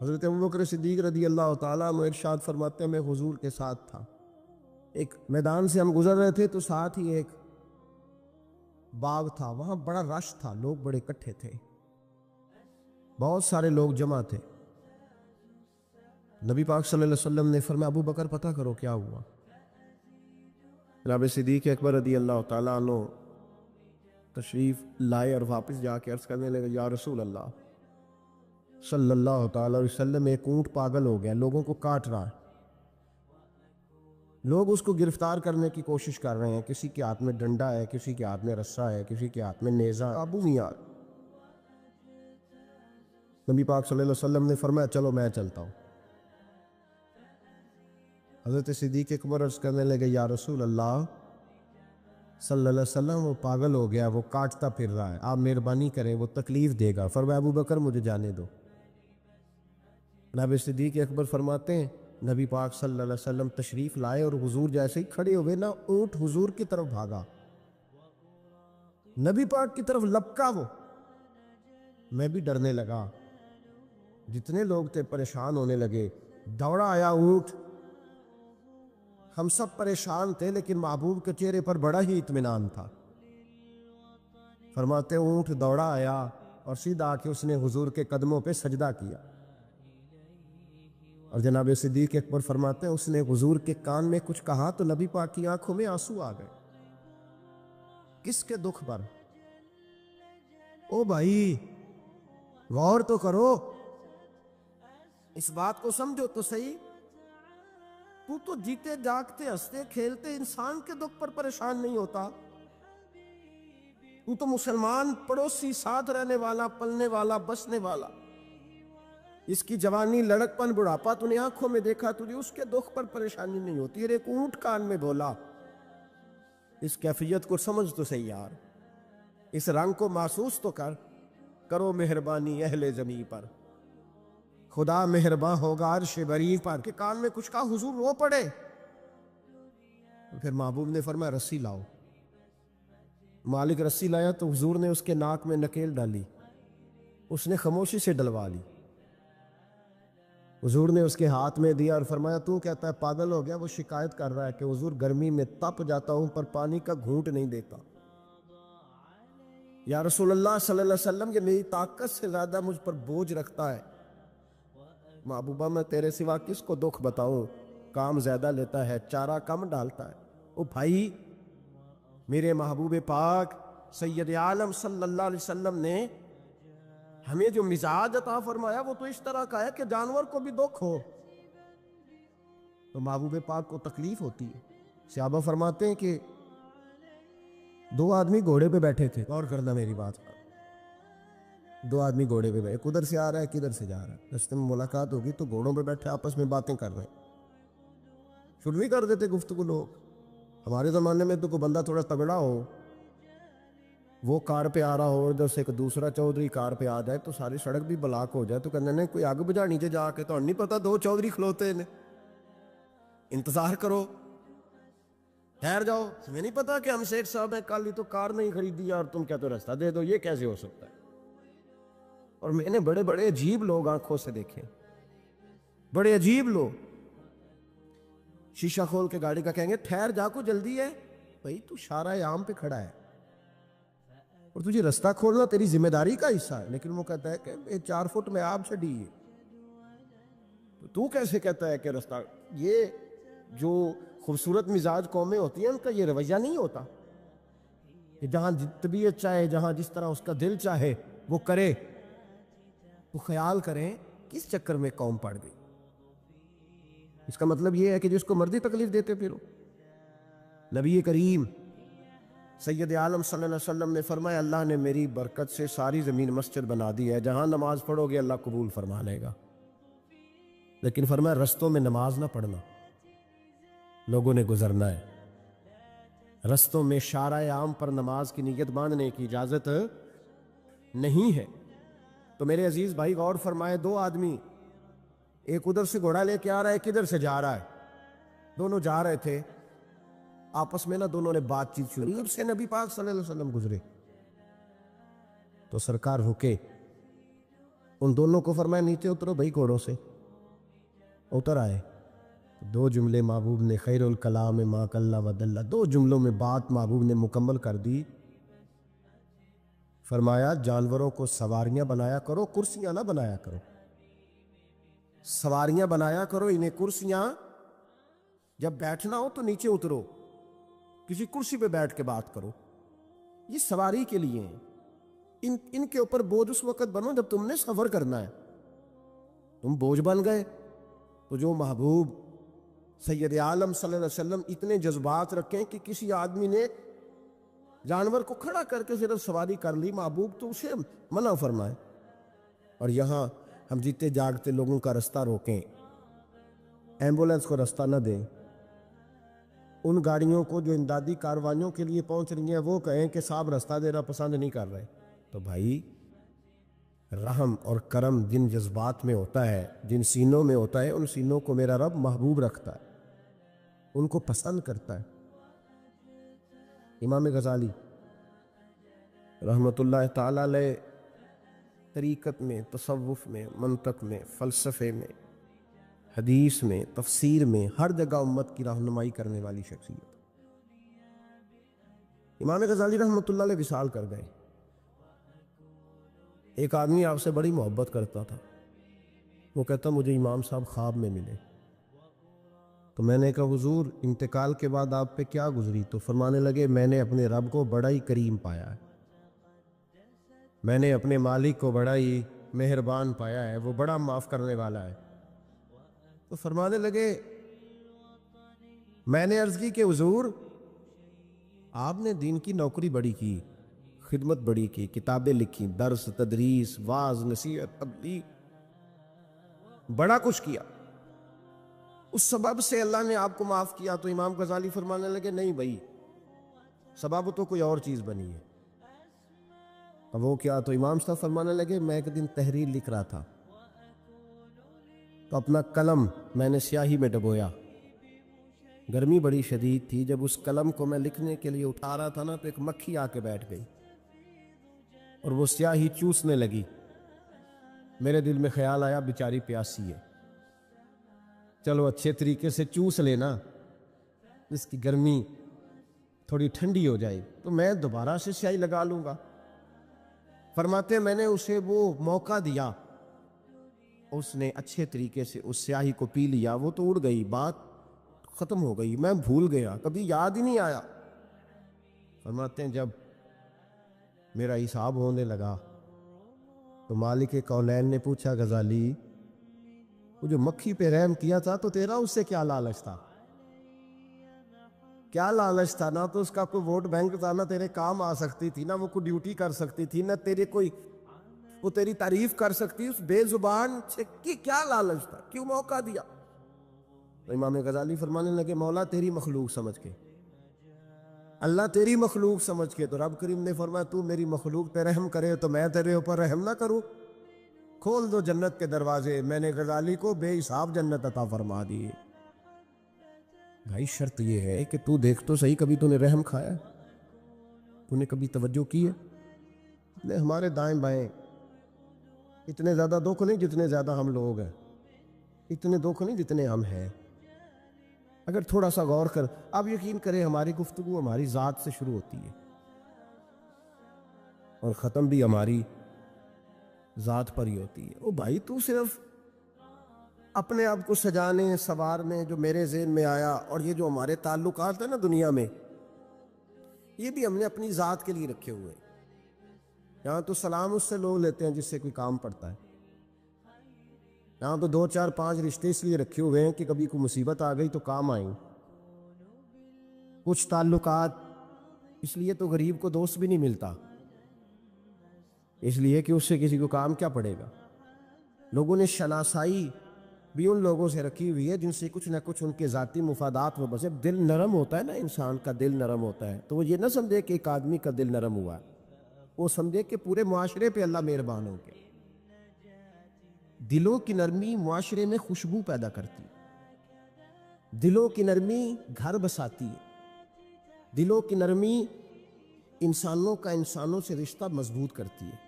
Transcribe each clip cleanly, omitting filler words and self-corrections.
حضرت ابوبکر صدیق رضی اللہ تعالیٰ عنہ ارشاد فرماتے ہیں میں حضور کے ساتھ تھا، ایک میدان سے ہم گزر رہے تھے تو ساتھ ہی ایک باغ تھا، وہاں بڑا رش تھا، لوگ بڑے اکٹھے تھے، بہت سارے لوگ جمع تھے۔ نبی پاک صلی اللہ علیہ وسلم نے فرمایا ابو بکر پتہ کرو کیا ہوا۔ جناب صدیق اکبر رضی اللہ تعالیٰ عنہ تشریف لائے اور واپس جا کے عرض کرنے لگے یا رسول اللہ صلی اللہ تعالیٰ علیہ وسلم، ایک اونٹ پاگل ہو گیا، لوگوں کو کاٹ رہا ہے، لوگ اس کو گرفتار کرنے کی کوشش کر رہے ہیں، کسی کے ہاتھ میں ڈنڈا ہے، کسی کے ہاتھ میں رسا ہے، کسی کے ہاتھ میں نیزہ، ابو میاں۔ نبی پاک صلی اللہ علیہ وسلم نے فرمایا چلو میں چلتا ہوں۔ حضرت صدیق اکبر عرض کرنے لگے یا رسول اللہ صلی اللہ علیہ وسلم، وہ پاگل ہو گیا، وہ کاٹتا پھر رہا ہے، آپ مہربانی کریں، وہ تکلیف دے گا۔ فرمایا ابو بکر مجھے جانے دو۔ جناب صدیق اکبر فرماتے ہیں نبی پاک صلی اللہ علیہ وسلم تشریف لائے اور حضور جیسے ہی کھڑے ہوئے نا، اونٹ حضور کی طرف بھاگا، نبی پاک کی طرف لپکا، وہ میں بھی ڈرنے لگا، جتنے لوگ تھے پریشان ہونے لگے، دوڑا آیا اونٹ، ہم سب پریشان تھے لیکن محبوب کے چہرے پر بڑا ہی اطمینان تھا۔ فرماتے اونٹ دوڑا آیا اور سیدھا آ کے اس نے حضور کے قدموں پہ سجدہ کیا، اور جناب صدیق اکبر فرماتے ہیں اس نے حضور کے کان میں کچھ کہا تو نبی پاک کی آنکھوں میں آنسو آ گئے۔ کس کے دکھ پر؟ او بھائی غور تو کرو، اس بات کو سمجھو تو صحیح، تو جیتے جاگتے ہنستے کھیلتے انسان کے دکھ پر پریشان نہیں ہوتا، تو مسلمان پڑوسی ساتھ رہنے والا، پلنے والا، بسنے والا، اس کی جوانی لڑک پن بڑھاپا تو نے آنکھوں میں دیکھا، تجھے اس کے دکھ پر پریشانی نہیں ہوتی۔ اور ایک اونٹ کان میں بولا، اس کیفیت کو سمجھ تو صحیح یار، اس رنگ کو محسوس تو کرو مہربانی اہل زمین پر، خدا مہرباں ہوگا عرش بری پر، کہ کان میں کچھ کہا حضور رو پڑے۔ پھر محبوب نے فرمایا رسی لاؤ، مالک رسی لایا تو حضور نے اس کے ناک میں نکیل ڈالی، اس نے خاموشی سے ڈلوا لی، حضور نے اس کے ہاتھ میں دیا اور فرمایا تو کہتا ہے پاگل ہو گیا، وہ شکایت کر رہا ہے کہ حضور گرمی میں تپ جاتا ہوں پر پانی کا گھونٹ نہیں دیتا۔ یا رسول اللہ صلی اللہ علیہ وسلم، یہ میری طاقت سے زیادہ مجھ پر بوجھ رکھتا ہے، محبوبہ میں تیرے سوا کس کو دکھ بتاؤں، کام زیادہ لیتا ہے چارہ کم ڈالتا ہے۔ او بھائی، میرے محبوب پاک سید عالم صلی اللہ علیہ وسلم نے ہمیں جو مزاج عطا فرمایا وہ تو اس طرح کا ہے کہ جانور کو بھی دکھ ہو تو محبوب پاک کو تکلیف ہوتی ہے۔ صحابہ فرماتے ہیں کہ دو آدمی گھوڑے پہ بیٹھے تھے، غور کرنا میری بات پر، دو آدمی گھوڑے پہ بیٹھے، کدھر سے آ رہا ہے کدھر سے جا رہا ہے، رستے میں ملاقات ہوگی تو گھوڑوں پہ بیٹھے آپس میں باتیں کر رہے ہیں، شروع بھی کر دیتے گفتگو لوگ۔ ہمارے زمانے میں تو کوئی بندہ تھوڑا تگڑا ہو، وہ کار پہ آ رہا ہو اور جب سے ایک دوسرا چودھری کار پہ آ جائے تو ساری سڑک بھی بلاک ہو جائے تو کہنے نے کوئی آگ بجھا نیچے جا کے، تو نہیں پتا دو چودھری کھلوتے ہیں، انتظار کرو، ٹھہر جاؤ، تمہیں نہیں پتا کہ ہم شیخ صاحب ہیں، کل ہی تو کار نہیں خریدی اور تم کہتے ہو رستہ دے دو، یہ کیسے ہو سکتا ہے؟ اور میں نے بڑے بڑے عجیب لوگ آنکھوں سے دیکھے، بڑے عجیب لوگ شیشہ کھول کے گاڑی کا کہیں گے ٹھہر جا کو جلدی ہے، بھائی تو شارع عام پہ کھڑا ہے اور تجھے رستہ کھولنا تیری ذمہ داری کا حصہ ہے، لیکن وہ کہتا ہے کہ 4 فٹ میں آپ چڑھی ہے، تو کیسے کہتا ہے کہ رستہ؟ یہ جو خوبصورت مزاج قومیں ہوتی ہیں ان کا یہ رویہ نہیں ہوتا کہ جہاں طبیعت چاہے، جہاں جس طرح اس کا دل چاہے وہ کرے۔ تو خیال کریں کس چکر میں قوم پڑ گئی، اس کا مطلب یہ ہے کہ جس کو مرضی تکلیف دیتے پھرو۔ نبی کریم سید عالم صلی اللہ علیہ وسلم نے فرمایا اللہ نے میری برکت سے ساری زمین مسجد بنا دی ہے، جہاں نماز پڑھو گے اللہ قبول فرما لے گا، لیکن فرمایا رستوں میں نماز نہ پڑھنا، لوگوں نے گزرنا ہے، رستوں میں شارع عام پر نماز کی نیت باندھنے کی اجازت نہیں ہے۔ تو میرے عزیز بھائی غور فرمائے، دو آدمی، ایک ادھر سے گھوڑا لے کے آ رہا ہے، کدھر سے جا رہا ہے، دونوں جا رہے تھے، آپس میں دونوں نے بات چیت شروع، اب سے نبی پاک صلی اللہ علیہ وسلم گزرے تو سرکار رکے، ان دونوں کو فرمایا نیچے اترو بھائی گھوڑوں سے. اتر آئے. 2 جملے محبوب نے، خیر الکلام ما قل و دل، 2 جملوں میں بات محبوب نے مکمل کر دی. فرمایا جانوروں کو سواریاں بنایا کرو، کرسیاں نہ بنایا کرو. سواریاں بنایا کرو انہیں، کرسیاں. جب بیٹھنا ہو تو نیچے اترو، کسی کرسی پہ بیٹھ کے بات کرو. یہ سواری کے لیے ہیں. ان کے اوپر بوجھ اس وقت بنو جب تم نے سفر کرنا ہے. تم بوجھ بن گئے تو جو محبوب سید عالم صلی اللہ علیہ وسلم اتنے جذبات رکھیں کہ کسی آدمی نے جانور کو کھڑا کر کے صرف سواری کر لی، محبوب تو اسے منع فرمائے. اور یہاں ہم جیتے جاگتے لوگوں کا رستہ روکیں، ایمبولنس کو رستہ نہ دیں. ان گاڑیوں کو جو امدادی کاروائیوں کے لیے پہنچ رہی ہیں وہ کہیں کہ صاحب رستہ دینا پسند نہیں کر رہے. تو بھائی رحم اور کرم جن جذبات میں ہوتا ہے، جن سینوں میں ہوتا ہے، ان سینوں کو میرا رب محبوب رکھتا ہے، ان کو پسند کرتا ہے. امام غزالی رحمۃ اللہ تعالی علیہ طریقت میں، تصوف میں، منطق میں، فلسفے میں، حدیث میں، تفسیر میں، ہر جگہ امت کی رہنمائی کرنے والی شخصیت. امام غزالی رحمۃ اللہ علیہ وصال کر گئے. ایک آدمی آپ سے بڑی محبت کرتا تھا، وہ کہتا مجھے امام صاحب خواب میں ملے. تو میں نے کہا حضور انتقال کے بعد آپ پہ کیا گزری؟ تو فرمانے لگے میں نے اپنے رب کو بڑا ہی کریم پایا ہے، میں نے اپنے مالک کو بڑا ہی مہربان پایا ہے، وہ بڑا معاف کرنے والا ہے. تو فرمانے لگے، میں نے عرض کی کہ حضور آپ نے دین کی نوکری بڑی کی، خدمت بڑی کی، کتابیں لکھی، درس، تدریس، واعظ، نصیحت، تبلیغ، بڑا کچھ کیا، اس سبب سے اللہ نے آپ کو معاف کیا. تو امام غزالی فرمانے لگے نہیں بھائی، سبب تو کوئی اور چیز بنی ہے. اب وہ کیا؟ تو امام صاحب فرمانے لگے میں ایک دن تحریر لکھ رہا تھا تو اپنا قلم میں نے سیاہی میں ڈبویا. گرمی بڑی شدید تھی، جب اس قلم کو میں لکھنے کے لیے اٹھا رہا تھا نا تو ایک مکھی آ کے بیٹھ گئی اور وہ سیاہی چوسنے لگی. میرے دل میں خیال آیا بیچاری پیاسی ہے، چلو اچھے طریقے سے چوس لینا، اس کی گرمی تھوڑی ٹھنڈی ہو جائے تو میں دوبارہ سے سیاہی لگا لوں گا. فرماتے میں نے اسے وہ موقع دیا، اس نے اچھے طریقے سے اس سیاہی کو پی لیا، وہ تو اڑ گئی، بات ختم ہو گئی، میں بھول گیا، کبھی یاد ہی نہیں آیا. فرماتے ہیں جب میرا حساب ہونے لگا تو مالک کونین نے پوچھا غزالی وہ جو مکھی پہ رحم کیا تھا تو تیرا اس سے کیا لالچ تھا؟ کیا لالچ تھا؟ نہ تو اس کا کوئی ووٹ بینک تھا، نہ تیرے کام آ سکتی تھی، نہ وہ کوئی ڈیوٹی کر سکتی تھی، نہ تیرے کوئی وہ تیری تعریف کر سکتی. اس بے زبان سے کیا لالچ تھا؟ کیوں موقع دیا؟ تو امام غزالی فرمانے لگے مولا تیری مخلوق سمجھ کے، اللہ تیری مخلوق سمجھ کے. تو رب کریم نے فرمایا تو میری مخلوق پہ رحم کرے تو میں تیرے اوپر رحم نہ کروں؟ کھول دو جنت کے دروازے، میں نے غزالی کو بے حساب جنت عطا فرما دی. بھائی شرط یہ ہے کہ تو دیکھ تو صحیح، کبھی تو نے رحم کھایا؟ تو نے کبھی توجہ کی ہے؟ ہمارے دائیں بائیں اتنے زیادہ دکھ نہیں جتنے زیادہ ہم لوگ ہیں، اتنے دکھ نہیں جتنے ہم ہیں. اگر تھوڑا سا غور کر، آپ یقین کریں ہماری گفتگو ہماری ذات سے شروع ہوتی ہے اور ختم بھی ہماری ذات پر ہی ہوتی ہے. او بھائی تو صرف اپنے آپ کو سجانے سنوارنے جو میرے ذہن میں آیا، اور یہ جو ہمارے تعلقات ہیں نا دنیا میں، یہ بھی ہم نے اپنی ذات کے لیے رکھے ہوئے ہیں. یہاں تو سلام اس سے لوگ لیتے ہیں جس سے کوئی کام پڑتا ہے، یہاں تو 2 4 5 رشتے اس لیے رکھے ہوئے ہیں کہ کبھی کوئی مصیبت آ گئی تو کام آئیں. کچھ تعلقات اس لیے تو غریب کو دوست بھی نہیں ملتا، اس لیے کہ اس سے کسی کو کام کیا پڑے گا. لوگوں نے شناسائی بھی ان لوگوں سے رکھی ہوئی ہے جن سے کچھ نہ کچھ ان کے ذاتی مفادات میں بسے. دل نرم ہوتا ہے نا، انسان کا دل نرم ہوتا ہے تو وہ یہ نہ سمجھے کہ ایک آدمی کا دل نرم ہوا، وہ سمجھے کہ پورے معاشرے پہ اللہ مہربان ہو گیا. دلوں کی نرمی معاشرے میں خوشبو پیدا کرتی ہے، دلوں کی نرمی گھر بساتی ہے، دلوں کی نرمی انسانوں کا انسانوں سے رشتہ مضبوط کرتی ہے.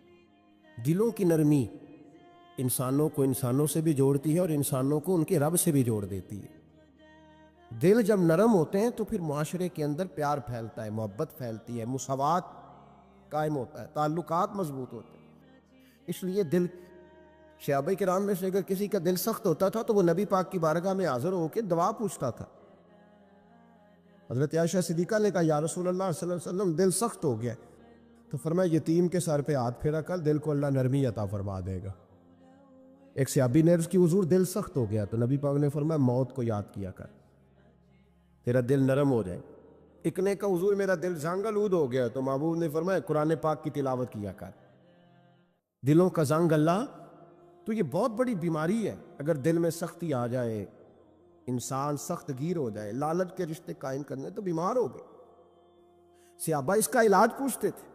دلوں کی نرمی انسانوں کو انسانوں سے بھی جوڑتی ہے اور انسانوں کو ان کے رب سے بھی جوڑ دیتی ہے۔ دل جب نرم ہوتے ہیں تو پھر معاشرے کے اندر پیار پھیلتا ہے، محبت پھیلتی ہے، مساوات قائم ہوتا ہے، تعلقات مضبوط ہوتے ہیں۔ اس لیے دل صحابہ کرام میں سے اگر کسی کا دل سخت ہوتا تھا تو وہ نبی پاک کی بارگاہ میں حاضر ہو کے دعا پوچھتا تھا۔ حضرت عائشہ صدیقہ نے کہا یا رسول اللہ صلی اللہ علیہ وسلم دل سخت ہو گیا، تو فرمایا یتیم کے سر پہ ہاتھ پھیرا کر، دل کو اللہ نرمی عطا فرما دے گا۔ ایک صحابی نے عرض کی حضور دل سخت ہو گیا، تو نبی پاک نے فرمایا موت کو یاد کیا کر، تیرا دل نرم ہو جائے۔ ایک نے کہا حضور میرا دل زنگ آلود ہو گیا، تو محبوب نے فرمایا قرآن پاک کی تلاوت کیا کر۔ دلوں کا زنگ اللہ تو یہ بہت بڑی بیماری ہے۔ اگر دل میں سختی آ جائے، انسان سخت گیر ہو جائے، لالچ کے رشتے قائم کرنے تو بیمار ہو گئے۔ صحابہ اس کا علاج پوچھتے تھے،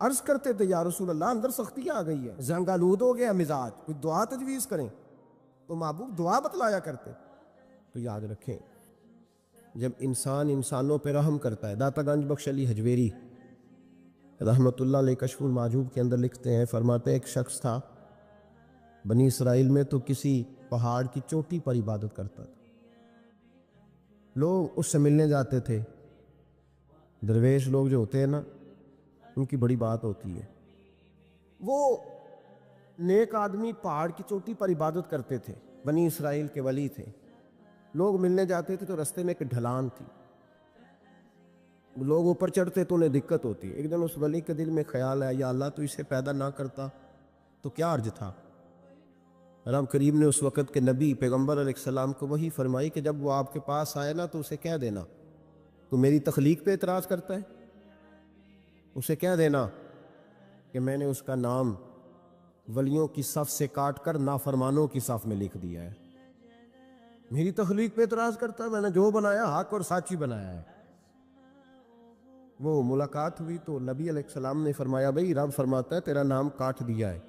عرض کرتے تھے یا رسول اللہ اندر سختی آ گئی ہے، زنگ آلود ہو گیا مزاج، کوئی دعا تجویز کریں، تو محبوب دعا بتلایا کرتے۔ تو یاد رکھیں جب انسان انسانوں پہ رحم کرتا ہے، داتا گنج بخش علی حجویری رحمت اللہ علیہ کشف المعجوب کے اندر لکھتے ہیں، فرماتے ہیں ایک شخص تھا بنی اسرائیل میں، تو کسی پہاڑ کی چوٹی پر عبادت کرتا تھا۔ لوگ اس سے ملنے جاتے تھے، درویش لوگ جو ہوتے ہیں نا ان کی بڑی بات ہوتی ہے۔ وہ نیک آدمی پہاڑ کی چوٹی پر عبادت کرتے تھے، بنی اسرائیل کے ولی تھے۔ لوگ ملنے جاتے تھے تو رستے میں ایک ڈھلان تھی، لوگ اوپر چڑھتے تو انہیں دقت ہوتی۔ ایک دن اس ولی کے دل میں خیال آیا یا اللہ تو اسے پیدا نہ کرتا تو کیا عرض تھا۔ رب کریم نے اس وقت کے نبی پیغمبر علیہ السلام کو وحی فرمائی کہ جب وہ آپ کے پاس آئے نا تو اسے کہہ دینا تو میری تخلیق پہ اعتراض کرتا ہے، اسے کہہ دینا کہ میں نے اس کا نام ولیوں کی صف سے کاٹ کر نافرمانوں کی صف میں لکھ دیا ہے۔ میری تخلیق پہ اعتراض کرتا ہے، میں نے جو بنایا حق اور سچی بنایا ہے۔ وہ ملاقات ہوئی تو نبی علیہ السلام نے فرمایا بھئی رب فرماتا ہے تیرا نام کاٹ دیا ہے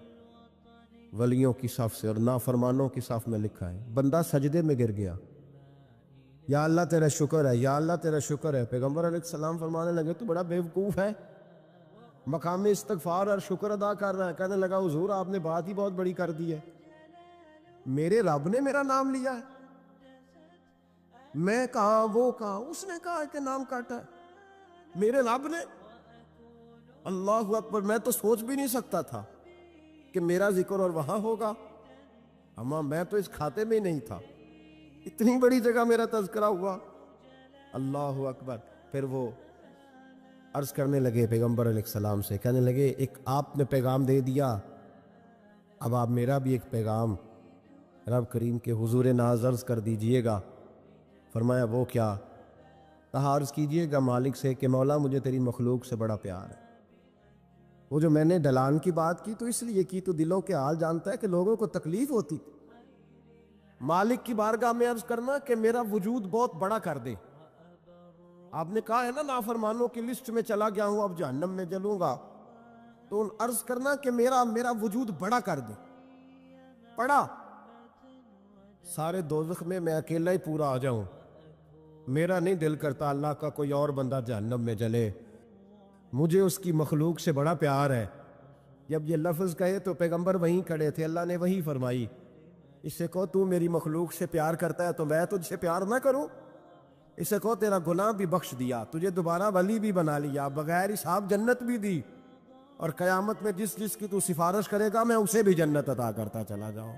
ولیوں کی صف سے اور نافرمانوں کی صف میں لکھا ہے۔ بندہ سجدے میں گر گیا، یا اللہ تیرا شکر ہے، یا اللہ تیرا شکر ہے۔ پیغمبر علیہ السلام فرمانے لگے تو بڑا بیوقوف ہے، مقام استغفار اور شکر ادا کر رہا ہے۔ کہنے لگا حضور آپ نے بات ہی بہت بڑی کر دی ہے، میرے رب نے میرا نام لیا ہے، میں کہا وہ کہا، اس نے کہا کہ نام کاٹا ہے، میرے رب نے۔ اللہ اکبر، میں تو سوچ بھی نہیں سکتا تھا کہ میرا ذکر اور وہاں ہوگا، اما میں تو اس کھاتے میں ہی نہیں تھا، اتنی بڑی جگہ میرا تذکرہ ہوا۔ اللہ اکبر۔ پھر وہ عرض کرنے لگے پیغمبر علیہ السلام سے، کہنے لگے ایک آپ نے پیغام دے دیا، اب آپ میرا بھی ایک پیغام رب کریم کے حضور ناز عرض کر دیجئے گا۔ فرمایا وہ کیا؟ کہا عرض کیجئے گا مالک سے کہ مولا مجھے تیری مخلوق سے بڑا پیار ہے۔ وہ جو میں نے ڈھلان کی بات کی تو اس لیے کی تو دلوں کے حال جانتا ہے کہ لوگوں کو تکلیف ہوتی، مالک کی بارگاہ میں عرض کرنا کہ میرا وجود بہت بڑا کر دے۔ آپ نے کہا ہے نا نافرمانوں کی لسٹ میں چلا گیا ہوں اب جہنم میں جلوں گا، تو ان عرض کرنا کہ میرا وجود بڑا کر دے، بڑا، سارے دوزخ میں اکیلا ہی پورا آ جاؤں۔ میرا نہیں دل کرتا اللہ کا کوئی اور بندہ جہنم میں جلے، مجھے اس کی مخلوق سے بڑا پیار ہے۔ جب یہ لفظ کہے تو پیغمبر وہیں کھڑے تھے، اللہ نے وہی فرمائی، اس سے کہو تو میری مخلوق سے پیار کرتا ہے تو میں تجھ سے پیار نہ کروں؟ اس سے کہو تیرا گناہ بھی بخش دیا، تجھے دوبارہ ولی بھی بنا لیا، بغیر حساب جنت بھی دی، اور قیامت میں جس جس کی تو سفارش کرے گا میں اسے بھی جنت عطا کرتا چلا جاؤں۔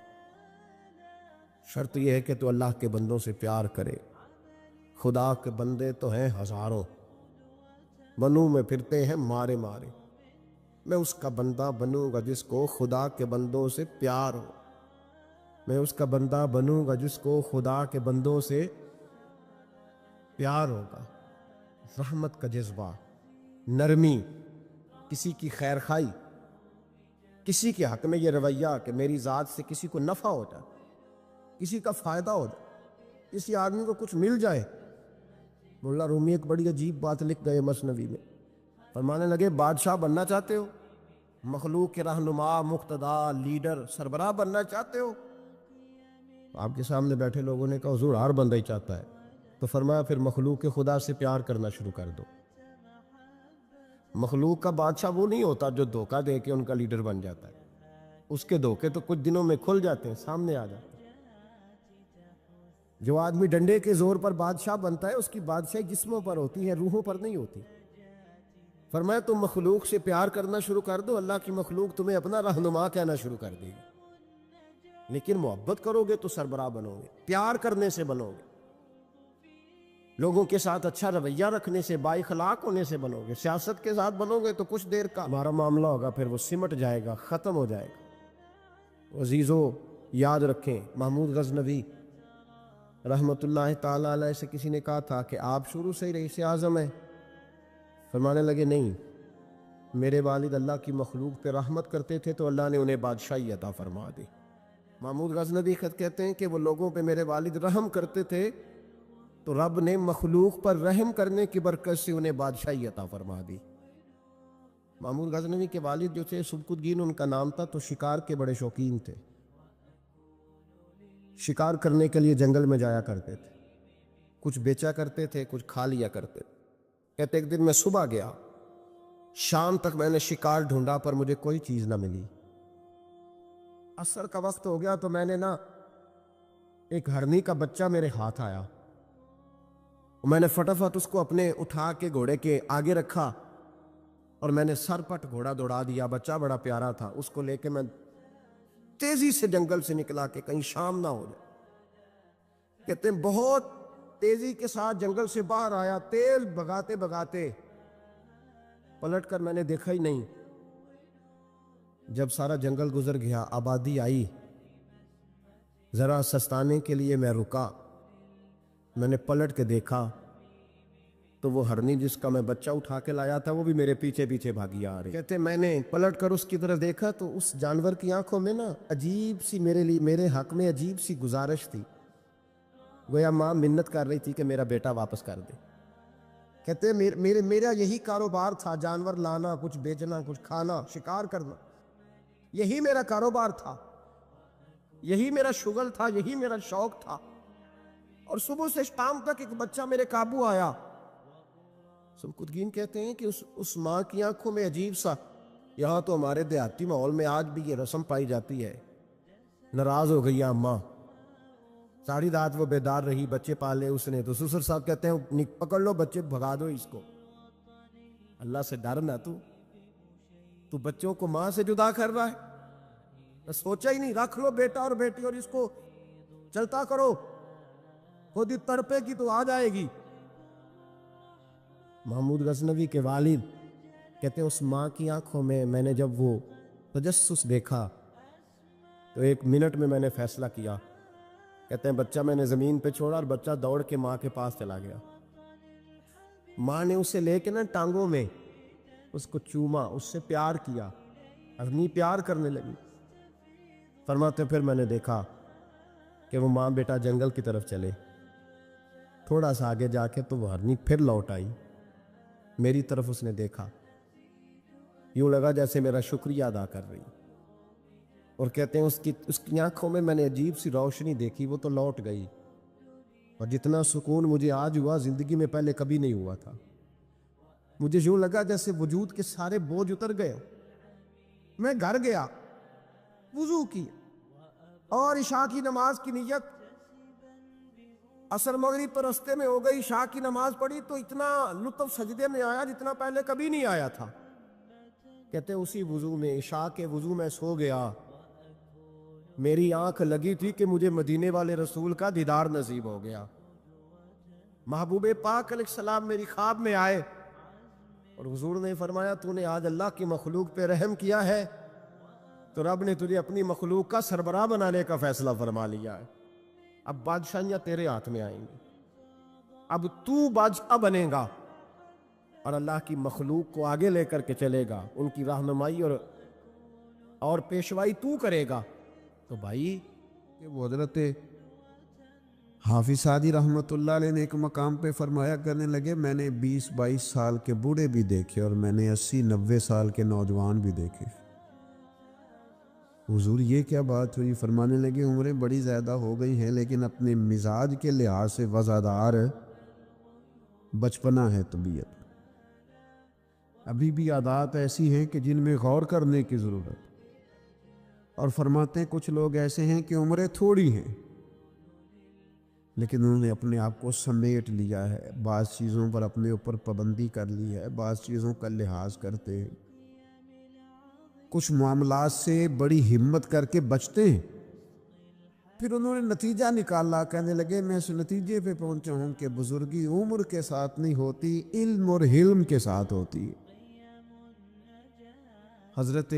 شرط یہ ہے کہ تو اللہ کے بندوں سے پیار کرے۔ خدا کے بندے تو ہیں ہزاروں، بنوں میں پھرتے ہیں مارے مارے، میں اس کا بندہ بنوں گا جس کو خدا کے بندوں سے پیار ہو، میں اس کا بندہ بنوں گا جس کو خدا کے بندوں سے پیار ہوگا۔ رحمت کا جذبہ، نرمی، کسی کی خیر خواہی، کسی کے حق میں یہ رویہ کہ میری ذات سے کسی کو نفع ہو جائے، کسی کا فائدہ ہو جائے، کسی آدمی کو کچھ مل جائے۔ مولا رومی ایک بڑی عجیب بات لکھ گئے مثنوی میں، فرمانے لگے بادشاہ بننا چاہتے ہو، مخلوق کے رہنما، مقتدا، لیڈر، سربراہ بننا چاہتے ہو؟ آپ کے سامنے بیٹھے لوگوں نے کہا حضور ہر بندہ ہی چاہتا ہے، تو فرمایا پھر مخلوق کے خدا سے پیار کرنا شروع کر دو۔ مخلوق کا بادشاہ وہ نہیں ہوتا جو دھوکہ دے کے ان کا لیڈر بن جاتا ہے، اس کے دھوکے تو کچھ دنوں میں کھل جاتے ہیں، سامنے آ جاتے ہیں۔ جو آدمی ڈنڈے کے زور پر بادشاہ بنتا ہے اس کی بادشاہی جسموں پر ہوتی ہے، روحوں پر نہیں ہوتی۔ فرمایا تم مخلوق سے پیار کرنا شروع کر دو، اللہ کی مخلوق تمہیں اپنا رہنما کہنا شروع کر دے گی۔ لیکن محبت کرو گے تو سربراہ بنو گے، پیار کرنے سے بنو گے، لوگوں کے ساتھ اچھا رویہ رکھنے سے، بااخلاق ہونے سے بنو گے۔ سیاست کے ساتھ بنو گے تو کچھ دیر کا ہمارا معاملہ ہوگا، پھر وہ سمٹ جائے گا، ختم ہو جائے گا۔ عزیزو یاد رکھیں، محمود غزنوی رحمت اللہ تعالیٰ علیہ سے کسی نے کہا تھا کہ آپ شروع سے ہی رئیس اعظم ہیں؟ فرمانے لگے نہیں، میرے والد اللہ کی مخلوق پہ رحمت کرتے تھے تو اللہ نے انہیں بادشاہی عطا فرما دی۔ محمود غزنوی خود کہتے ہیں کہ وہ لوگوں پہ میرے والد رحم کرتے تھے تو رب نے مخلوق پر رحم کرنے کی برکت سے انہیں بادشاہی عطا فرما دی۔ محمود غزنوی کے والد جو تھے سبکت الدین ان کا نام تھا، تو شکار کے بڑے شوقین تھے، شکار کرنے کے لیے جنگل میں جایا کرتے تھے، کچھ بیچا کرتے تھے، کچھ کھا لیا کرتے تھے۔ کہتے ایک دن میں صبح گیا، شام تک میں نے شکار ڈھونڈا پر مجھے کوئی چیز نہ ملی۔ عصر کا وقت ہو گیا تو میں نے ایک ہرنی کا بچہ میرے ہاتھ آیا، میں نے فٹافٹ اس کو اپنے اٹھا کے گھوڑے کے آگے رکھا اور میں نے سر پٹ گھوڑا دوڑا دیا۔ بچہ بڑا پیارا تھا، اس کو لے کے میں تیزی سے جنگل سے نکلا کہ کہیں شام نہ ہو جائے۔ کہتے ہیں بہت تیزی کے ساتھ جنگل سے باہر آیا، تیز بھگاتے بھگاتے پلٹ کر میں نے دیکھا ہی نہیں۔ جب سارا جنگل گزر گیا، آبادی آئی، ذرا سستانے کے لیے میں رکا، میں نے پلٹ کے دیکھا تو وہ ہرنی جس کا میں بچہ اٹھا کے لایا تھا وہ بھی میرے پیچھے پیچھے بھاگی آ رہی۔ کہتے میں نے پلٹ کر اس کی طرف دیکھا تو اس جانور کی آنکھوں میں عجیب سی میرے حق میں عجیب سی گزارش تھی، گویا ماں منت کر رہی تھی کہ میرا بیٹا واپس کر دے۔ کہتے میرا یہی کاروبار تھا، جانور لانا، کچھ بیچنا، کچھ کھانا، شکار کرنا، یہی میرا کاروبار تھا، یہی میرا شغل تھا، یہی میرا شوق تھا، اور صبح سے شام تک ایک بچہ میرے قابو آیا۔ سبکتگین کہتے ہیں کہ اس ماں کی آنکھوں میں عجیب سا، یہاں تو ہمارے دیہاتی ماحول میں آج بھی یہ رسم پائی جاتی ہے، ناراض ہو گئی اماں، ساری رات وہ بیدار رہی، بچے پالے اس نے، تو سسر صاحب کہتے ہیں پکڑ لو بچے، بھگا دو اس کو، اللہ سے ڈر نہ، تو بچوں کو ماں سے جدا کر رہا ہے، سوچا ہی نہیں، رکھ لو بیٹا اور بیٹی اور اس کو چلتا کرو، خود ہی تڑپے گی تو آ جائے گی۔ محمود غزنوی کے والد کہتے ہیں اس ماں کی آنکھوں میں نے جب وہ تجسس دیکھا تو 1 منٹ میں نے فیصلہ کیا۔ کہتے ہیں بچہ میں نے زمین پہ چھوڑا اور بچہ دوڑ کے ماں کے پاس چلا گیا۔ ماں نے اسے لے کے ٹانگوں میں اس کو چوما، اس سے پیار کیا، ہرنی پیار کرنے لگی۔ فرماتے پھر میں نے دیکھا کہ وہ ماں بیٹا جنگل کی طرف چلے، تھوڑا سا آگے جا کے تو وہ ہرنی پھر لوٹ آئی، میری طرف اس نے دیکھا، یوں لگا جیسے میرا شکریہ ادا کر رہی، اور کہتے ہیں اس کی آنکھوں میں نے عجیب سی روشنی دیکھی، وہ تو لوٹ گئی، اور جتنا سکون مجھے آج ہوا زندگی میں پہلے کبھی نہیں ہوا تھا۔ مجھے یوں لگا جیسے وجود کے سارے بوجھ اتر گئے۔ میں گھر گیا، وضو کی اور عشاء کی نماز کی نیت، عصر مغرب تو رستے میں ہو گئی، عشاء کی نماز پڑھی تو اتنا لطف سجدے میں آیا جتنا پہلے کبھی نہیں آیا تھا۔ کہتے اسی وضو میں، عشاء کے وضو میں سو گیا، میری آنکھ لگی تھی کہ مجھے مدینے والے رسول کا دیدار نصیب ہو گیا۔ محبوب پاک علیہ السلام میری خواب میں آئے اور حضور نے فرمایا تو نے آج اللہ کی مخلوق پہ رحم کیا ہے تو رب نے تجھے اپنی مخلوق کا سربراہ بنانے کا فیصلہ فرما لیا ہے، اب بادشاہیاں تیرے ہاتھ میں آئیں گی، اب تو بادشاہ بنے گا اور اللہ کی مخلوق کو آگے لے کر کے چلے گا، ان کی رہنمائی اور پیشوائی تو کرے گا۔ تو بھائی وہ حضرت حافظ سعدی رحمۃ اللہ علیہ نے ایک مقام پہ فرمایا کرنے لگے، میں نے 20-22 سال کے بوڑھے بھی دیکھے اور میں نے 80-90 سال کے نوجوان بھی دیکھے۔ حضور یہ کیا بات ہوئی؟ فرمانے لگے عمریں بڑی زیادہ ہو گئی ہیں لیکن اپنے مزاج کے لحاظ سے وزادار بچپنا ہے طبیعت، ابھی بھی عادات ایسی ہیں کہ جن میں غور کرنے کی ضرورت۔ اور فرماتے ہیں کچھ لوگ ایسے ہیں کہ عمریں تھوڑی ہیں لیکن انہوں نے اپنے آپ کو سمیٹ لیا ہے، بعض چیزوں پر اپنے اوپر پابندی کر لی ہے، بعض چیزوں کا لحاظ کرتے ہیں، کچھ معاملات سے بڑی ہمت کر کے بچتے ہیں۔ پھر انہوں نے نتیجہ نکالا، کہنے لگے میں اس نتیجے پہ پہنچا ہوں کہ بزرگی عمر کے ساتھ نہیں ہوتی، علم اور حلم کے ساتھ ہوتی ہے۔ حضرت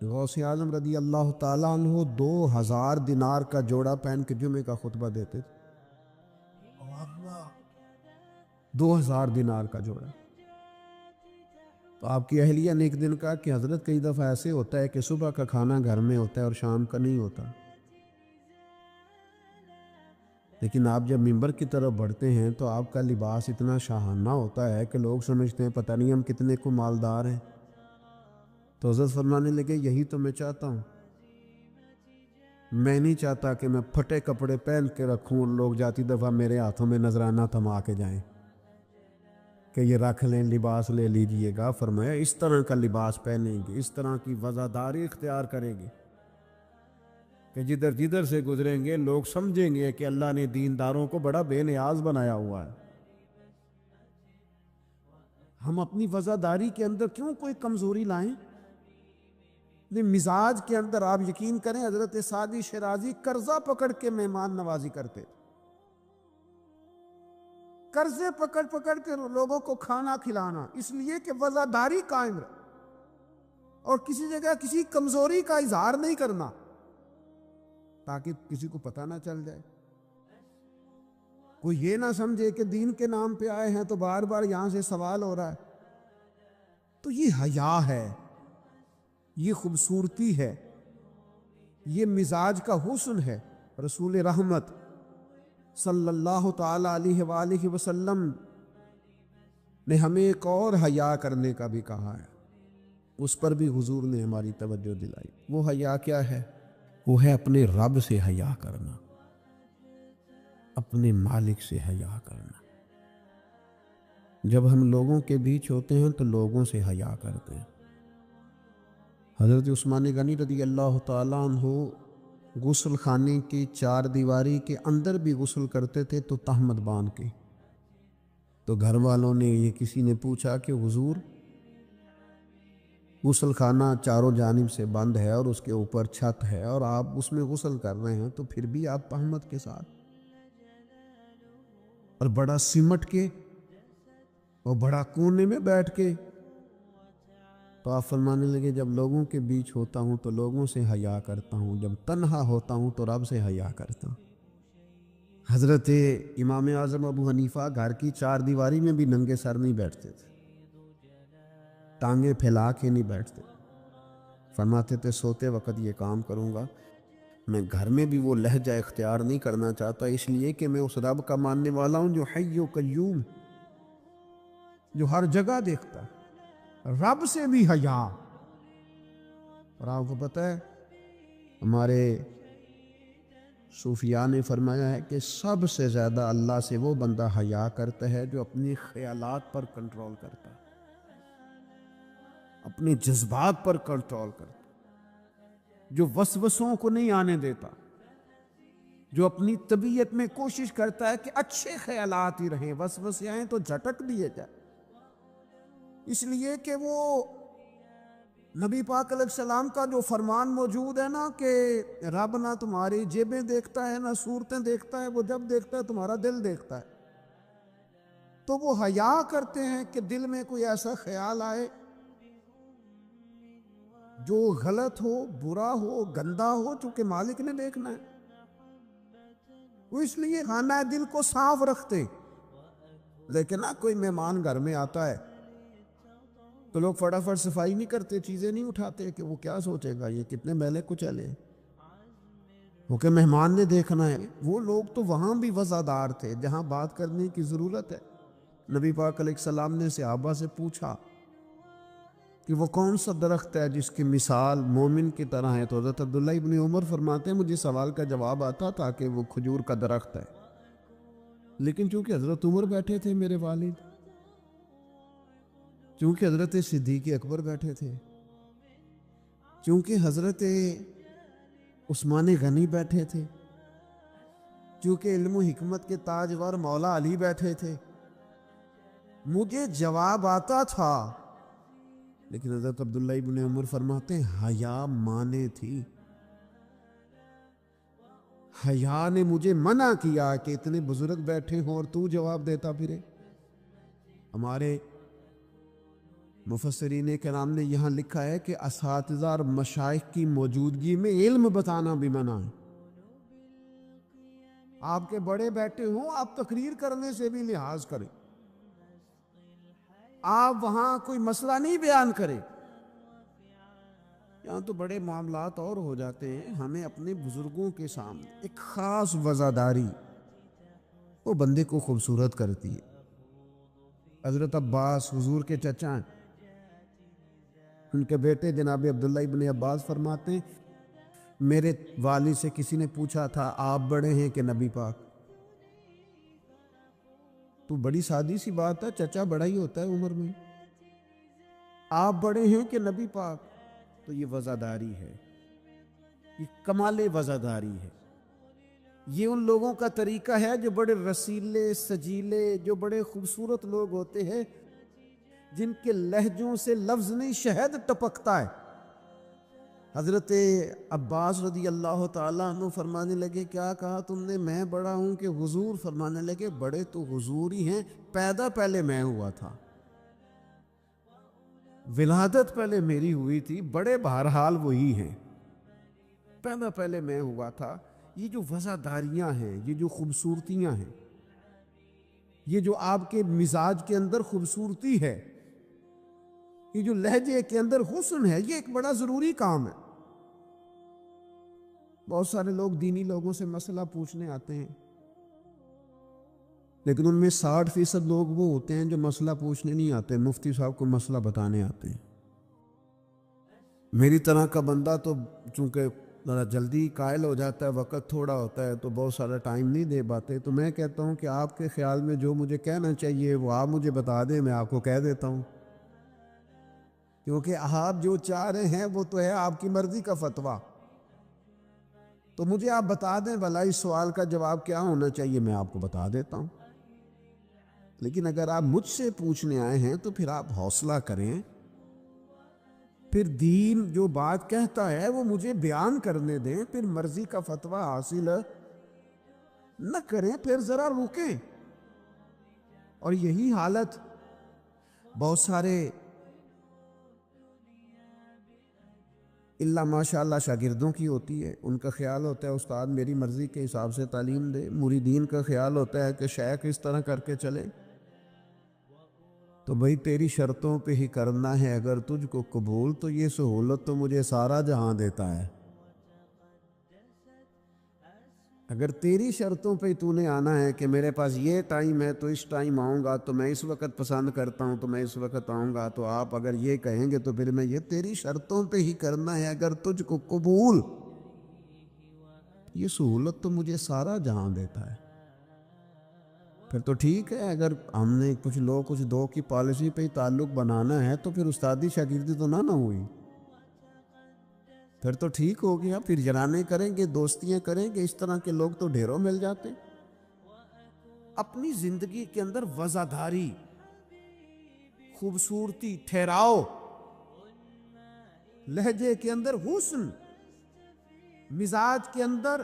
غوث اعظم رضی اللہ تعالیٰ عنہ 2000 دینار کا جوڑا پہن کے جمعے کا خطبہ دیتے تھے۔ 2000 دینار کا جوڑا۔ تو آپ کی اہلیہ نے ایک دن کہا کہ حضرت کئی دفعہ ایسے ہوتا ہے کہ صبح کا کھانا گھر میں ہوتا ہے اور شام کا نہیں ہوتا، لیکن آپ جب منبر کی طرف بڑھتے ہیں تو آپ کا لباس اتنا شاہانہ ہوتا ہے کہ لوگ سمجھتے ہیں پتہ نہیں ہم کتنے کو مالدار ہیں۔ تو حضرت فرمانے لگے یہی تو میں چاہتا ہوں، میں نہیں چاہتا کہ میں پھٹے کپڑے پہن کے رکھوں اور لوگ جاتی دفعہ میرے ہاتھوں میں نذرانہ تھما کے جائیں کہ یہ رکھ لیں، لباس لے لیجئے گا۔ فرمایا اس طرح کا لباس پہنیں گے، اس طرح کی وزاداری اختیار کریں گے کہ جدھر جدھر سے گزریں گے لوگ سمجھیں گے کہ اللہ نے دینداروں کو بڑا بے نیاز بنایا ہوا ہے۔ ہم اپنی وزاداری کے اندر کیوں کوئی کمزوری لائیں؟ مزاج کے اندر آپ یقین کریں حضرت سعدی شیرازی قرضہ پکڑ کے مہمان نوازی کرتے، قرضے پکڑ پکڑ کے لوگوں کو کھانا کھلانا، اس لیے کہ وزاداری قائم رہے اور کسی جگہ کسی کمزوری کا اظہار نہیں کرنا تاکہ کسی کو پتہ نہ چل جائے، کوئی یہ نہ سمجھے کہ دین کے نام پہ آئے ہیں تو بار بار یہاں سے سوال ہو رہا ہے۔ تو یہ حیا ہے، یہ خوبصورتی ہے، یہ مزاج کا حسن ہے۔ رسول رحمت صلی اللہ تعالی علیہ وآلہ وسلم نے ہمیں ایک اور حیا کرنے کا بھی کہا ہے، اس پر بھی حضور نے ہماری توجہ دلائی۔ وہ حیا کیا ہے؟ وہ ہے اپنے رب سے حیا کرنا، اپنے مالک سے حیا کرنا۔ جب ہم لوگوں کے بیچ ہوتے ہیں تو لوگوں سے حیا کرتے ہیں۔ حضرت عثمان غنی رضی اللہ تعالیٰ عنہ غسل خانے کی 4 دیواری کے اندر بھی غسل کرتے تھے تو تہمت باندھ کے۔ تو گھر والوں نے یہ کسی نے پوچھا کہ حضور غسل خانہ چاروں جانب سے بند ہے اور اس کے اوپر چھت ہے اور آپ اس میں غسل کر رہے ہیں تو پھر بھی آپ تہمت کے ساتھ اور بڑا سمٹ کے اور بڑا کونے میں بیٹھ کے۔ تو آپ فرمانے لگے جب لوگوں کے بیچ ہوتا ہوں تو لوگوں سے حیا کرتا ہوں، جب تنہا ہوتا ہوں تو رب سے حیا کرتا ہوں۔ حضرت امام اعظم ابو حنیفہ گھر کی 4 دیواری میں بھی ننگے سر نہیں بیٹھتے تھے، ٹانگیں پھیلا کے نہیں بیٹھتے، فرماتے تھے سوتے وقت یہ کام کروں گا، میں گھر میں بھی وہ لہجہ اختیار نہیں کرنا چاہتا، اس لیے کہ میں اس رب کا ماننے والا ہوں جو حی و قیوم، جو ہر جگہ دیکھتا ہے، رب سے بھی حیا۔ اور آپ کو پتہ ہے ہمارے صوفیاء نے فرمایا ہے کہ سب سے زیادہ اللہ سے وہ بندہ حیا کرتا ہے جو اپنی خیالات پر کنٹرول کرتا ہے، اپنے جذبات پر کنٹرول کرتا ہے، جو وسوسوں کو نہیں آنے دیتا، جو اپنی طبیعت میں کوشش کرتا ہے کہ اچھے خیالات ہی رہیں، وسوسے آئیں تو جھٹک دیے جائے، اس لیے کہ وہ نبی پاک علیہ السلام کا جو فرمان موجود ہے نا کہ رب نہ تمہاری جیبیں دیکھتا ہے نہ صورتیں دیکھتا ہے، وہ جب دیکھتا ہے تمہارا دل دیکھتا ہے۔ تو وہ حیا کرتے ہیں کہ دل میں کوئی ایسا خیال آئے جو غلط ہو، برا ہو، گندا ہو، چونکہ مالک نے دیکھنا ہے، وہ اس لیے خانہ دل کو صاف رکھتے۔ لیکن نہ کوئی مہمان گھر میں آتا ہے تو لوگ فٹافٹ صفائی نہیں کرتے، چیزیں نہیں اٹھاتے کہ وہ کیا سوچے گا، یہ کتنے میلے کچیلے، وہ کہ مہمان نے دیکھنا ہے۔ وہ لوگ تو وہاں بھی وزادار تھے جہاں بات کرنے کی ضرورت ہے۔ نبی پاک علیہ السلام نے صحابہ سے پوچھا کہ وہ کون سا درخت ہے جس کی مثال مومن کی طرح ہے، تو حضرت عبداللہ ابن عمر فرماتے ہیں مجھے سوال کا جواب آتا تھا کہ وہ کھجور کا درخت ہے، لیکن چونکہ حضرت عمر بیٹھے تھے میرے والد، چونکہ حضرت صدیق اکبر بیٹھے تھے، چونکہ حضرت عثمان غنی بیٹھے تھے، چونکہ علم و حکمت کے تاجور مولا علی بیٹھے تھے، مجھے جواب آتا تھا، لیکن حضرت عبداللہ ابن عمر فرماتے ہیں حیا مانے تھی، حیا نے مجھے منع کیا کہ اتنے بزرگ بیٹھے ہوں اور تو جواب دیتا پھرے۔ ہمارے مفسرین کرام نے یہاں لکھا ہے کہ اساتذہ اور مشائخ کی موجودگی میں علم بتانا بھی منع ہے۔ آپ کے بڑے بیٹھے ہوں، آپ تقریر کرنے سے بھی لحاظ کریں، آپ وہاں کوئی مسئلہ نہیں بیان کریں۔ یہاں تو بڑے معاملات اور ہو جاتے ہیں، ہمیں اپنے بزرگوں کے سامنے ایک خاص وزاداری وہ بندے کو خوبصورت کرتی ہے۔ حضرت عباس حضور کے چچا ہیں، ان کے بیٹے جناب عبداللہ ابن عباس فرماتے ہیں میرے والد سے کسی نے پوچھا تھا آپ بڑے ہیں کہ نبی پاک؟ تو بڑی سادی سی بات ہے، چچا بڑا ہی ہوتا ہے عمر میں، آپ بڑے ہیں کہ نبی پاک؟ تو یہ وزاداری ہے، یہ کمال وزاداری ہے۔ یہ ان لوگوں کا طریقہ ہے جو بڑے رسیلے سجیلے، جو بڑے خوبصورت لوگ ہوتے ہیں، جن کے لہجوں سے لفظ نہیں شہد ٹپکتا ہے۔ حضرت عباس رضی اللہ تعالیٰ عنہ فرمانے لگے کیا کہا تم نے؟ میں بڑا ہوں کہ حضور؟ فرمانے لگے بڑے تو حضور ہی ہیں، پیدا پہلے میں ہوا تھا، ولادت پہلے میری ہوئی تھی، بڑے بہرحال وہی ہیں، پیدا پہلے میں ہوا تھا۔ یہ جو وزاداریاں ہیں، یہ جو خوبصورتیاں ہیں، یہ جو آپ کے مزاج کے اندر خوبصورتی ہے، یہ جو لہجے کے اندر حسن ہے، یہ ایک بڑا ضروری کام ہے۔ بہت سارے لوگ دینی لوگوں سے مسئلہ پوچھنے آتے ہیں، لیکن ان میں 60% لوگ وہ ہوتے ہیں جو مسئلہ پوچھنے نہیں آتے، مفتی صاحب کو مسئلہ بتانے آتے ہیں۔ میری طرح کا بندہ تو چونکہ ذرا جلدی قائل ہو جاتا ہے، وقت تھوڑا ہوتا ہے تو بہت سارا ٹائم نہیں دے پاتے، تو میں کہتا ہوں کہ آپ کے خیال میں جو مجھے کہنا چاہیے وہ آپ مجھے بتا دیں، میں آپ کو کہہ دیتا ہوں، کیونکہ آپ جو چاہ رہے ہیں وہ تو ہے آپ کی مرضی کا فتویٰ، تو مجھے آپ بتا دیں بھلا اس سوال کا جواب کیا ہونا چاہیے، میں آپ کو بتا دیتا ہوں۔ لیکن اگر آپ مجھ سے پوچھنے آئے ہیں تو پھر آپ حوصلہ کریں، پھر دین جو بات کہتا ہے وہ مجھے بیان کرنے دیں، پھر مرضی کا فتویٰ حاصل نہ کریں، پھر ذرا رکیں۔ اور یہی حالت بہت سارے اللہ ماشاء اللہ شاگردوں کی ہوتی ہے۔ ان کا خیال ہوتا ہے استاد میری مرضی کے حساب سے تعلیم دے، مریدین کا خیال ہوتا ہے کہ شیخ اس طرح کر کے چلے۔ تو بھائی تیری شرطوں پہ ہی کرنا ہے اگر تجھ کو قبول، تو یہ سہولت تو مجھے سارا جہاں دیتا ہے۔ اگر تیری شرطوں پہ تو نے آنا ہے کہ میرے پاس یہ ٹائم ہے تو اس ٹائم آؤں گا، تو میں اس وقت پسند کرتا ہوں تو میں اس وقت آؤں گا، تو آپ اگر یہ کہیں گے تو پھر میں یہ تیری شرطوں پہ ہی کرنا ہے اگر تجھ کو قبول، یہ سہولت تو مجھے سارا جہاں دیتا ہے۔ پھر تو ٹھیک ہے، اگر ہم نے کچھ لوگ کچھ دو کی پالیسی پہ ہی تعلق بنانا ہے تو پھر استادی شاگردی تو نہ ہوئی، پھر تو ٹھیک ہو گیا، پھر جرانے کریں گے، دوستیاں کریں گے، اس طرح کے لوگ تو ڈھیروں مل جاتے ہیں۔ اپنی زندگی کے اندر وزاداری، خوبصورتی، ٹھہراؤ، لہجے کے اندر حسن، مزاج کے اندر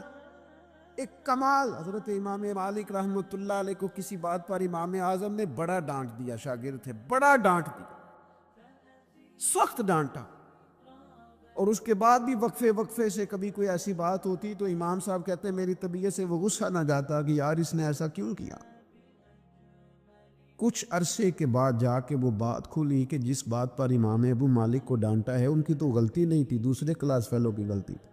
ایک کمال۔ حضرت امام مالک رحمۃ اللہ علیہ کو کسی بات پر امام اعظم نے بڑا ڈانٹ دیا، شاگرد تھے، بڑا ڈانٹ دیا، سخت ڈانٹا، اور اس کے بعد بھی وقفے سے کبھی کوئی ایسی بات ہوتی تو امام صاحب کہتے ہیں میری طبیعت سے وہ غصہ نہ جاتا کہ یار اس نے ایسا کیوں کیا۔ کچھ عرصے کے بعد جا کے وہ بات کھلی کہ جس بات پر امام ابو مالک کو ڈانٹا ہے ان کی تو غلطی نہیں تھی، دوسرے کلاس فیلو کی غلطی تھی،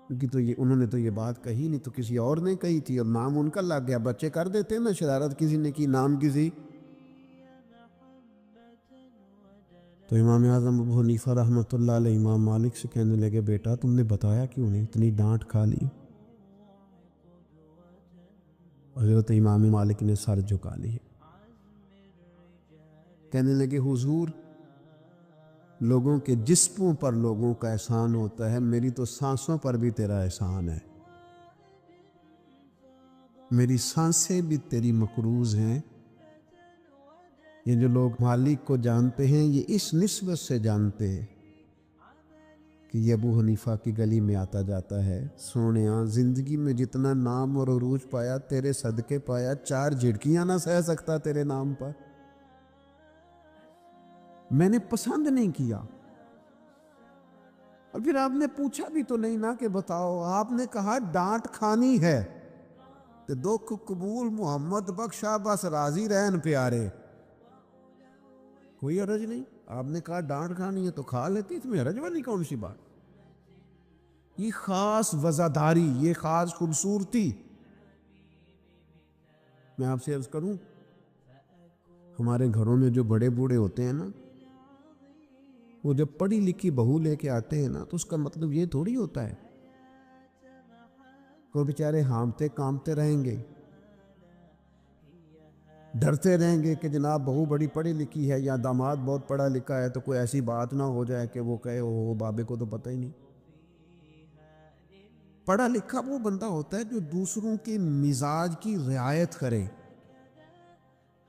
کیونکہ تو یہ انہوں نے تو یہ بات کہی نہیں، تو کسی اور نے کہی تھی اور نام ان کا لگ گیا۔ بچے کر دیتے نا شرارت، کسی نے کی، نام کسی۔ تو امام اعظم ابو حنیفہ رحمۃ اللہ علیہ امام مالک سے کہنے لگے بیٹا تم نے بتایا کیوں نہیں، اتنی ڈانٹ کھا لی؟ حضرت امام مالک نے سر جھکا لیے، کہنے لگے حضور لوگوں کے جسموں پر لوگوں کا احسان ہوتا ہے، میری تو سانسوں پر بھی تیرا احسان ہے، میری سانسیں بھی تیری مقروض ہیں۔ یہ جو لوگ مالک کو جانتے ہیں یہ اس نسبت سے جانتے ہیں کہ یہ ابو حنیفہ کی گلی میں آتا جاتا ہے۔ سونیاں زندگی میں جتنا نام اور عروج پایا تیرے صدقے پایا، 4 جھڑکیاں نہ سہ سکتا تیرے نام پر، میں نے پسند نہیں کیا۔ اور پھر آپ نے پوچھا بھی تو نہیں نا کہ بتاؤ، آپ نے کہا ڈانٹ کھانی ہے تو دکھ قبول محمد بخشا بس راضی رہن پیارے، کوئی حرج نہیں۔ آپ نے کہا ڈانٹ کھانی ہے تو کھا لیتی، تمہیں حرج والی کون سی بات؟ یہ خاص وزاداری، یہ خاص خوبصورتی۔ میں آپ سے عرض کروں، ہمارے گھروں میں جو بڑے بوڑھے ہوتے ہیں نا، وہ جب پڑھی لکھی بہو لے کے آتے ہیں نا تو اس کا مطلب یہ تھوڑی ہوتا ہے وہ بیچارے ہامتے کامتے رہیں گے، ڈرتے رہیں گے کہ جناب بہو بڑی پڑھی لکھی ہے یا داماد بہت پڑھا لکھا ہے تو کوئی ایسی بات نہ ہو جائے کہ وہ کہے او بابے کو تو پتہ ہی نہیں۔ پڑھا لکھا وہ بندہ ہوتا ہے جو دوسروں کے مزاج کی رعایت کرے،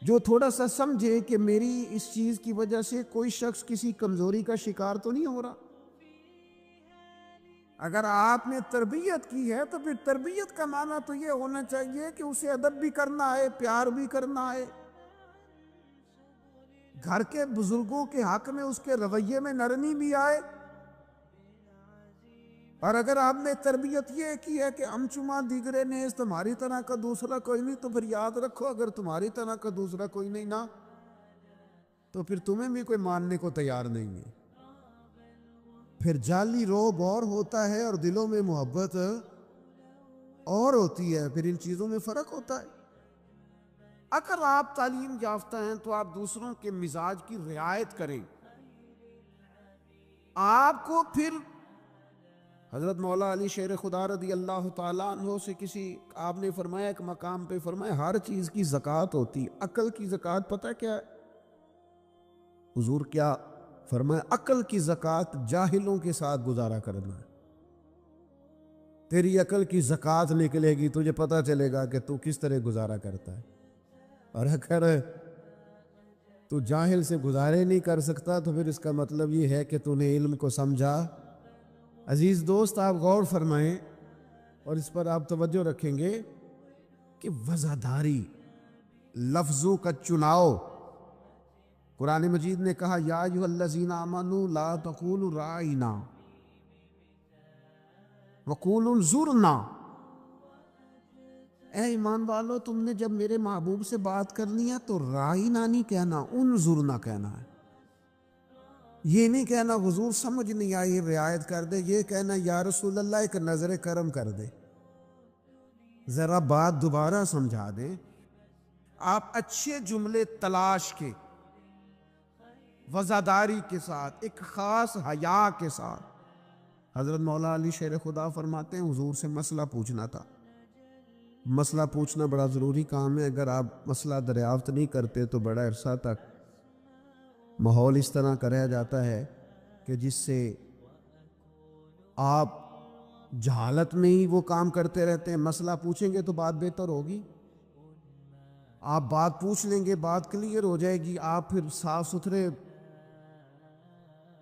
جو تھوڑا سا سمجھے کہ میری اس چیز کی وجہ سے کوئی شخص کسی کمزوری کا شکار تو نہیں ہو رہا۔ اگر آپ نے تربیت کی ہے تو پھر تربیت کا معنی تو یہ ہونا چاہیے کہ اسے ادب بھی کرنا ہے، پیار بھی کرنا ہے، گھر کے بزرگوں کے حق میں اس کے رویے میں نرمی بھی آئے۔ اور اگر آپ نے تربیت یہ کی ہے کہ امچما دیگرے نیز تمہاری طرح کا دوسرا کوئی نہیں، تو پھر یاد رکھو اگر تمہاری طرح کا دوسرا کوئی نہیں نا تو پھر تمہیں بھی کوئی ماننے کو تیار نہیں ہے۔ پھر جعلی روب اور ہوتا ہے اور دلوں میں محبت اور ہوتی ہے، پھر ان چیزوں میں فرق ہوتا ہے۔ اگر آپ تعلیم یافتہ ہیں تو آپ دوسروں کے مزاج کی رعایت کریں۔ آپ کو پھر حضرت مولا علی شیر خدا رضی اللہ تعالیٰ عنہ سے آپ نے فرمایا ایک مقام پہ فرمایا ہر چیز کی زکوٰۃ ہوتی، عقل کی زکوٰۃ پتہ کیا ہے؟ حضور کیا فرمایا؟ عقل کی زکوٰۃ جاہلوں کے ساتھ گزارا کرنا ہے۔ تیری عقل کی زکوٰۃ نکلے گی، تجھے پتہ چلے گا کہ تو کس طرح گزارا کرتا ہے۔ اور اگر تو جاہل سے گزارے نہیں کر سکتا تو پھر اس کا مطلب یہ ہے کہ تو نے علم کو سمجھا۔ عزیز دوست، آپ غور فرمائیں اور اس پر آپ توجہ رکھیں گے کہ وزاداری، لفظوں کا چناؤ، قرآن مجید نے کہا یا ایھا الذین آمنوا لا تقولوا رائنا وقولوا انظرنا۔ اے ایمان والو، تم نے جب میرے محبوب سے بات کرنی ہے تو رائنا نہیں کہنا، انظرنا کہنا ہے۔ یہ نہیں کہنا حضور سمجھ نہیں آئی رعایت کر دے، یہ کہنا یا رسول اللہ ایک نظر کرم کر دے، ذرا بات دوبارہ سمجھا دیں۔ آپ اچھے جملے تلاش کے، وزاداری کے ساتھ، ایک خاص حیا کے ساتھ۔ حضرت مولا علی شیر خدا فرماتے ہیں حضور سے مسئلہ پوچھنا تھا۔ مسئلہ پوچھنا بڑا ضروری کام ہے، اگر آپ مسئلہ دریافت نہیں کرتے تو بڑا عرصہ تک ماحول اس طرح کا رہ جاتا ہے کہ جس سے آپ جہالت میں ہی وہ کام کرتے رہتے ہیں۔ مسئلہ پوچھیں گے تو بات بہتر ہوگی، آپ بات پوچھ لیں گے، بات کلیئر ہو جائے گی، آپ پھر صاف ستھرے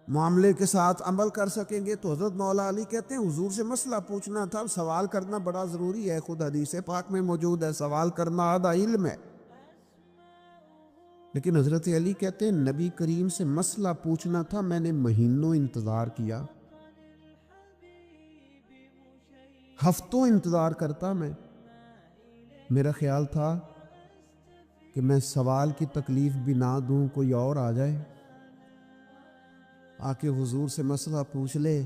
معاملے کے ساتھ عمل کر سکیں گے۔ تو حضرت مولا علی کہتے ہیں حضور سے مسئلہ پوچھنا تھا، سوال کرنا بڑا ضروری ہے، خود حدیث پاک میں موجود ہے سوال کرنا آدھا علم ہے۔ لیکن حضرت علی کہتے ہیں نبی کریم سے مسئلہ پوچھنا تھا، میں نے مہینوں انتظار کیا، ہفتوں انتظار کرتا میں، میرا خیال تھا کہ میں سوال کی تکلیف بھی نہ دوں، کوئی اور آ جائے آ کے حضور سے مسئلہ پوچھ لے۔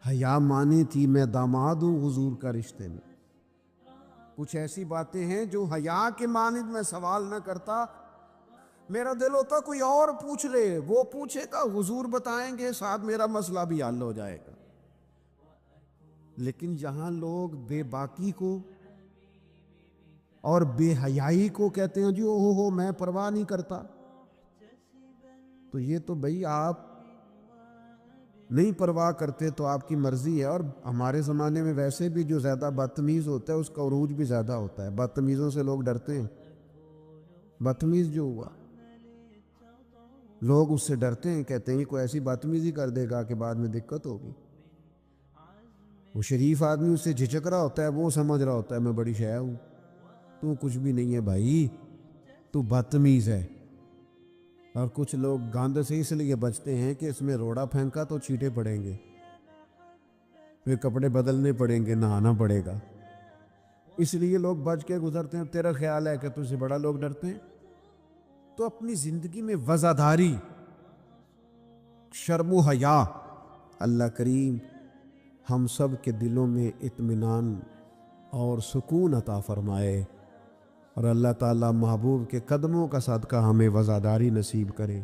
حیا مانی تھی، میں داماد ہوں حضور کا رشتے میں۔ کچھ ایسی باتیں ہیں جو حیا کے مانند میں سوال نہ کرتا، میرا دل ہوتا کوئی اور پوچھ لے، وہ پوچھے گا حضور بتائیں گے، ساتھ میرا مسئلہ بھی حل ہو جائے گا۔ لیکن جہاں لوگ بے باکی کو اور بے حیائی کو کہتے ہیں جی او ہو میں پرواہ نہیں کرتا، تو یہ تو بھئی آپ نہیں پرواہ کرتے تو آپ کی مرضی ہے. اور ہمارے زمانے میں ویسے بھی جو زیادہ بدتمیز ہوتا ہے اس کا عروج بھی زیادہ ہوتا ہے. بدتمیزوں سے لوگ ڈرتے ہیں. بدتمیز جو ہوا لوگ اس سے ڈرتے ہیں, کہتے ہیں کوئی ایسی بدتمیزی کر دے گا کہ بعد میں دقت ہوگی. وہ شریف آدمی اس سے جھجک رہا ہوتا ہے, وہ سمجھ رہا ہوتا ہے میں بڑی شے ہوں. تو کچھ بھی نہیں ہے بھائی, تو بدتمیز ہے. اور کچھ لوگ گاند سے اس لیے بچتے ہیں کہ اس میں روڑا پھینکا تو چیٹے پڑیں گے, پھر کپڑے بدلنے پڑیں گے, نہانا پڑے گا, اس لیے لوگ بچ کے گزرتے ہیں. تیرا خیال ہے کہ تجھ سے بڑا لوگ ڈرتے ہیں؟ تو اپنی زندگی میں وزاداری, شرم و حیا, اللہ کریم ہم سب کے دلوں میں اطمینان اور سکون عطا فرمائے, اور اللہ تعالیٰ محبوب کے قدموں کا صدقہ ہمیں وزاداری نصیب کرے.